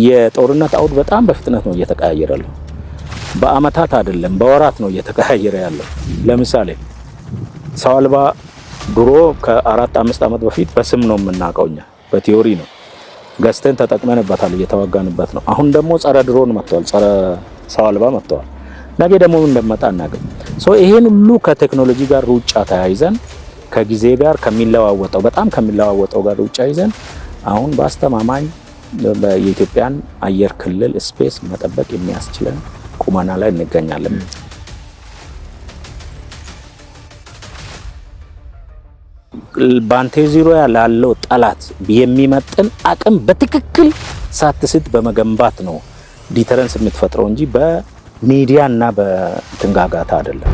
የጦርነት አውድ በጣም በፍጥነት ነው እየተቀያየረ ያለው። በአመታት አይደለም በወራት ነው እየተቀያየረ ያለው። ለምሳሌ ሰው አልባ ድሮ ከ4-5 አመት በፊት በስም ነው የምናውቀውኛ፣ በቲዮሪ ነው ገዝተን ተጠቅመንበታል፣ እየተዋጋንበት ነው። አሁን ደግሞ ጸረ ድሮን መጥቷል፣ ጸረ ሰው አልባ መጥቷል። ነገ ደግሞ እንደመጣ እናገኝ። ይሄን ሁሉ ከቴክኖሎጂ ጋር ሩጫ ተያይዘን ከጊዜ ጋር ከሚለዋወጠው በጣም ከሚለዋወጠው ጋር ሩጫ ይዘን አሁን በአስተማማኝ የኢትዮጵያን አየር ክልል ስፔስ መጠበቅ የሚያስችለን ቁመና ላይ እንገኛለን። ባንቴ ዙሪያ ላለው ጠላት የሚመጥን አቅም በትክክል ሳትስት በመገንባት ነው ዲተረንስ የምትፈጥረው እንጂ በሚዲያና በትንጋጋታ አይደለም።